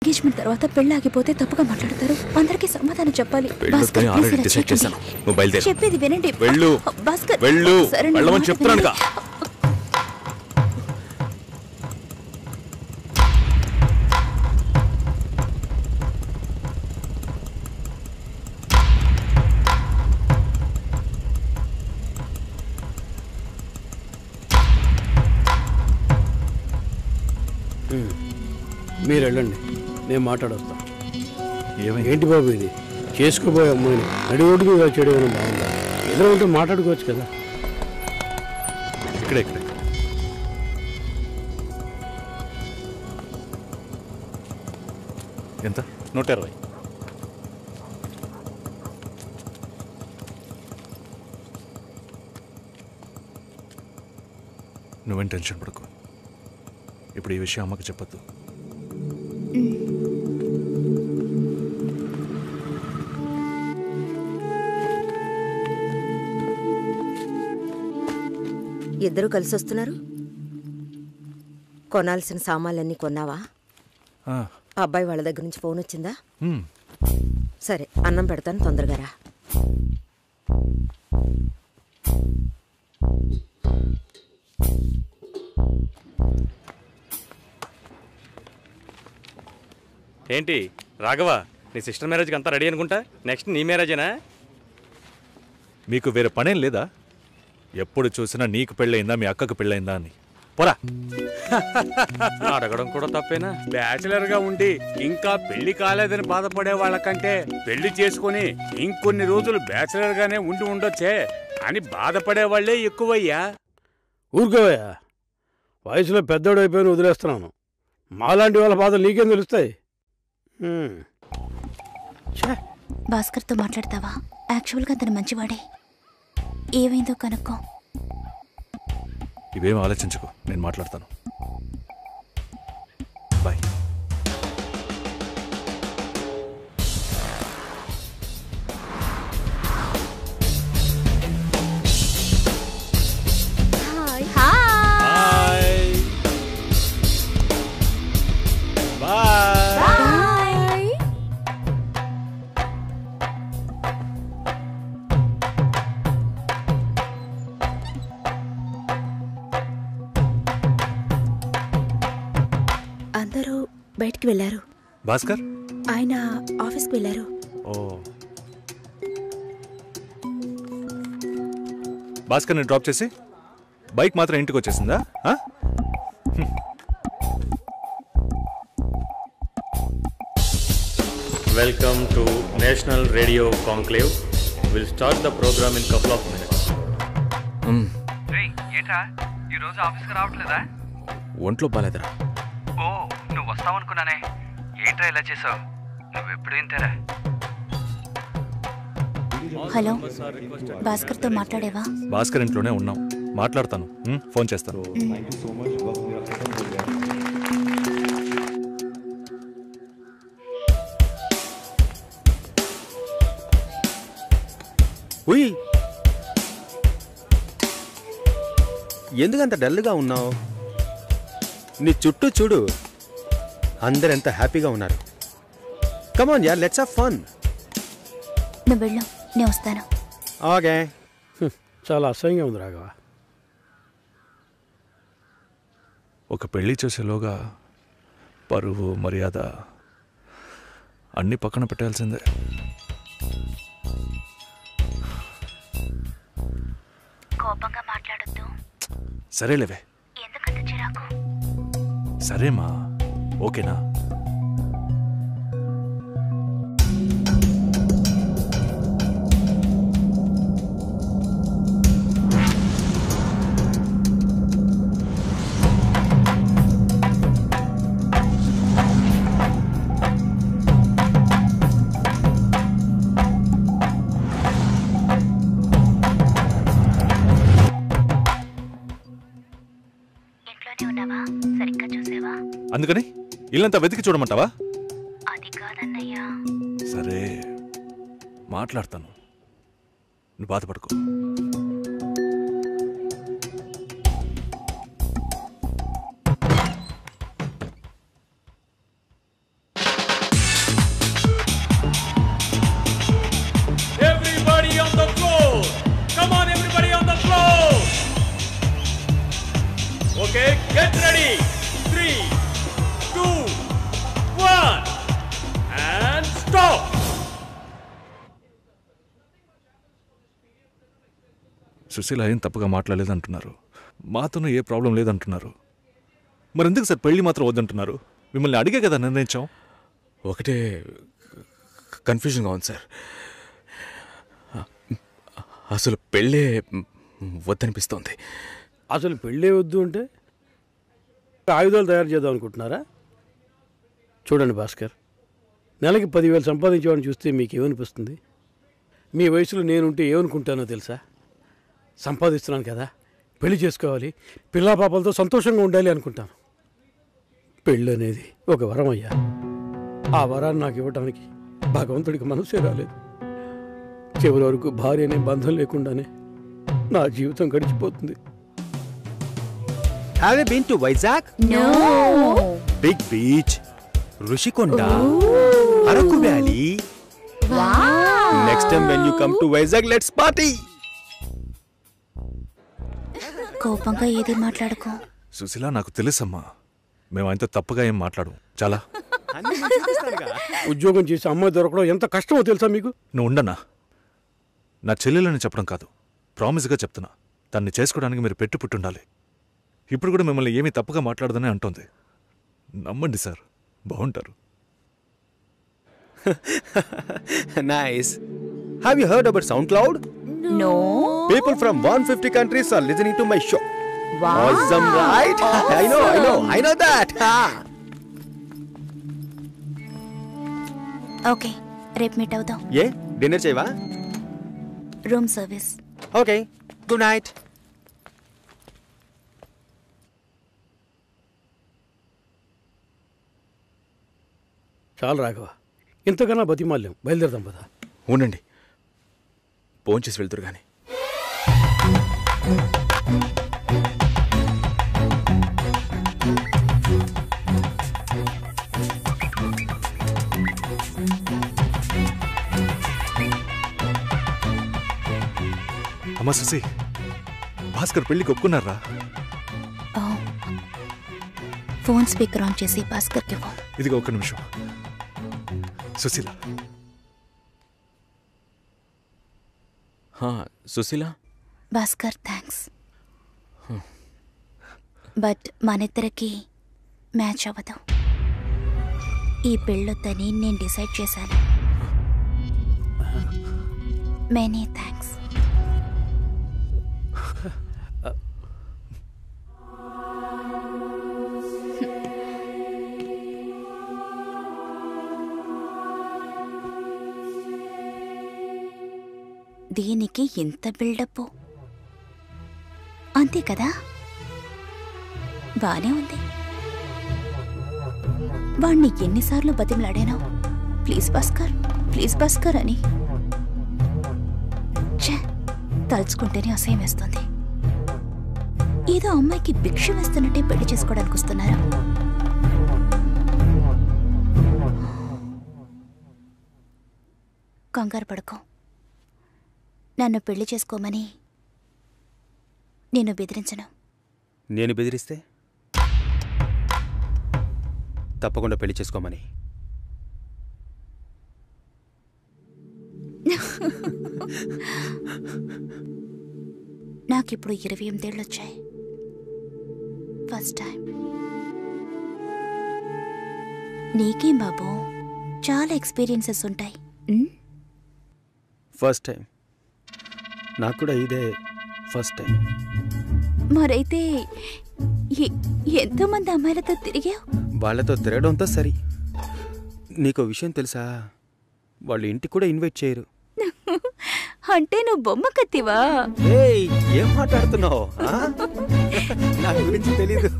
Engagement తర్వాత పెళ్లి ఆగిపోతే తప్పుగా మాట్లాడతారు. అందరికీ సమాధానం చెప్పాలి. చెప్పేది వినండి. చెప్తున్నానుగా. మీరు వెళ్ళండి, నేను మాట్లాడొస్తా. ఏంటి బాబు ఇది? చేసుకోబోయే అమ్మాయిని నడి రోడ్డు మీద చేయడం ఏమైనా బాగుందా? ఏదో ఉంటే మాట్లాడుకోవచ్చు కదా. ఇక్కడే ఎంత? 120. నువ్వేం టెన్షన్ పడకు. ఇప్పుడు ఈ విషయం అమ్మకి చెప్పొద్దు. ఇద్దరు కలిసి వస్తున్నారు. కొనాల్సిన సామాన్లన్నీ కొన్నావా? అబ్బాయి వాళ్ళ దగ్గర నుంచి ఫోన్ వచ్చిందా? సరే, అన్నం పెడతాను, తొందరగా రా. ఏంటి రాఘవ, నీ సిస్టర్ మ్యారేజ్కి అంతా రెడీ అనుకుంటా. నెక్స్ట్ నీ మ్యారేజేనా? మీకు వేరే పనేం లేదా? ఎప్పుడు చూసినా నీకు పెళ్ళయిందా, మీ అక్కకు పెళ్ళయిందా అని. పోరా. అడగడం కూడా తప్పేనా? బ్యాచిలర్గా ఉండి ఇంకా పెళ్లి కాలేదని బాధపడే వాళ్ళకంటే పెళ్లి చేసుకుని ఇంకొన్ని రోజులు బ్యాచిలర్గానే ఉండి ఉండొచ్చే అని బాధపడే వాళ్లే ఎక్కువయ్యా. ఊరుకోవయ్యా, వయసులో పెద్దోడు అయిపోయి వదిలేస్తున్నాను. మాలాంటి వాళ్ళ బాధలు నీకేం తెలుస్తాయి? భాస్కర్తో మాట్లాడతావా? యాక్చువల్గా అతను మంచివాడే. ఏమైందో కనుక్కో. ఇవేం ఆలోచించుకో, నేను మాట్లాడతాను. బాయ్. అందరూ బయటికి వెళ్ళారు. భాస్కర్ ఆయన ఆఫీస్కి వెళ్ళారు. ఓ, భాస్కర్ని డ్రాప్ చేసి బైక్ మాత్రం ఇంటికి వచ్చేసిందా? Welcome to national radio conclave. Will start the program in couple of minutes. ఏంట్రా ఈరోజు ఆఫీస్కి రావట్లేదా? ఒంట్లో బాలేదురా. ఓ, నువ్వు వస్తావనుకున్నానే. ఏంట్రా ఇలా చేసావు? నువ్వు ఎప్పుడు ఇంతేరా? హలో, భాస్కర్తో మాట్లాడేవా? భాస్కర్ ఇంట్లోనే ఉన్నాం, మాట్లాడతాను. ఫోన్ చేస్తాను. ఎందుకంత డల్గా ఉన్నావు? నీ చుట్టూ చూడు, అందరెంత హ్యాపీగా ఉన్నారు. కమాన్ యార్, లెట్స్ హావ్ ఫన్. నువ్వు వెళ్ళు, నేను వస్తాను. ఓకే. చాలా అసహ్యంగా ఉంది రాఘవ. ఒక పెళ్లి చేసేలోగా పరువు మర్యాద అన్నీ పక్కన పెట్టాల్సిందే. కోపంగా మాట్లాడొద్దు. సరేలేవే. ఎందుకంత చిరాకు? సరేమా, ఓకేనా? అందుకని ఇల్లంతా వెతికి చూడమంటావా? అది కాదన్నయ్యా. సరే, మాట్లాడతాను, నువ్వు బాధపడుకో. సుశీల ఏం తప్పుగా మాట్లాడలేదంటున్నారు, మాతోనూ ఏ ప్రాబ్లం లేదంటున్నారు. మరి ఎందుకు సార్ పెళ్లి మాత్రం వద్దంటున్నారు? మిమ్మల్ని అడిగే కదా నిర్ణయించాం. ఒకటే కన్ఫ్యూజన్గా ఉంది సార్. అసలు పెళ్ళే వద్దనిపిస్తోంది. అసలు పెళ్ళే వద్దు అంటే ఆయుధాలు తయారు చేద్దాం అనుకుంటున్నారా? చూడండి భాస్కర్, నెలకి 10,000 సంపాదించేవాడిని చూస్తే మీకేమనిపిస్తుంది? మీ వయసులో నేనుంటే ఏమనుకుంటానో తెలుసా? సంపాదిస్తున్నాను కదా, పెళ్లి చేసుకోవాలి, పిల్లా పాపలతో సంతోషంగా ఉండాలి అనుకుంటాను. పెళ్ళి అనేది ఒక వరం అయ్యా. ఆ వరాన్ని నాకు ఇవ్వడానికి భగవంతుడికి మనసే రాలేదు. చివరి వరకు భార్య అనే బంధం లేకుండానే నా జీవితం గడిచిపోతుంది. Have you been to Vizag? No. Big beach, Rushikonda, Araku Valley. Wow. Next time when you come to Vizag, let's party. కోపంగా ఏది మాట్లాడుకో. సుశీల, నాకు తెలుసమ్మా, మేము ఆయనతో తప్పుగా ఏం మాట్లాడు. చాలా ఉద్యోగం చేసి అమ్మాయి దొరకడం ఎంత కష్టమో తెలుసా మీకు? నువ్వు ఉండనా? నా చెల్లెలని చెప్పడం కాదు, ప్రామిస్గా చెప్తున్నా, తన్ని చేసుకోవడానికి మీరు పుట్టుండాలి. ఇప్పుడు కూడా మిమ్మల్ని ఏమీ తప్పుగా మాట్లాడదని అంటోంది. నమ్మండి సార్, బాగుంటారు. Nice. Have you heard about SoundCloud? No. People from 150 countries are listening to my show. Wow. Awesome, right? I know that. Okay, రేపు మీట్ అవుదాం. ఏ డిన్నర్ చేయవా? Room service. Okay, good night. చాలు రాఘవ, ఇంతకన్నా బతిమాల్యం. బయలుదేరదాం పదా. ఉండండి, ఫోన్ చేసి వెళ్తురు కానీ. అమ్మా సుశీ, భాస్కర్ పెళ్లికి ఒప్పుకున్నారా? ఫోన్ స్పీకర్ ఆన్ చేసి భాస్కర్కి ఫోన్. ఇదిగో ఒక్క నిమిషం. సుశీల. సుశీల. భాస్కర్, థ్యాంక్స్, బట్ మనిద్దరికి మ్యాచ్ అవ్వదు. ఈ పెళ్ళొద్దని నేను డిసైడ్ చేశాను. Many thanks. దీనికి ఇంత బిల్డప్ అంతే కదా? బానే ఉంది. వాణ్ణి ఎన్నిసార్లు బతిమలాడాను, ప్లీజ్ భాస్కర్, ప్లీజ్ భాస్కర్ అని. ఛే, తలుచుకుంటేనే అసహ్యం వేస్తుంది. ఏదో అమ్మాయికి భిక్ష వేస్తున్నట్టే పెళ్లి చేసుకోవడానికి వస్తున్నారా? కంగారు పడుకో. నన్ను పెళ్లి చేసుకోమని నేను బెదిరించను. నేను బెదిరిస్తే తప్పకుండా పెళ్లి చేసుకోమని. నాకిప్పుడు 28 ఏళ్ళు వచ్చాయి. First time. నీకేం బాబు, చాలా ఎక్స్పీరియన్సెస్ ఉంటాయి. First time. నాకు కూడా ఇదే ఫస్ట్ టైం. మరైతే ఎంతోమంది అమ్మాయిలతో తిరిగావు? వాళ్ళతో తిరగడంతో సరి. నీకో విషయం తెలుసా, వాళ్ళు ఇంటికి కూడా ఇన్వైట్ చేయరు. అంటే నువ్వు బొమ్మ కత్తివా? ఏం మాట్లాడుతున్నావు? నా గురించి తెలీదు.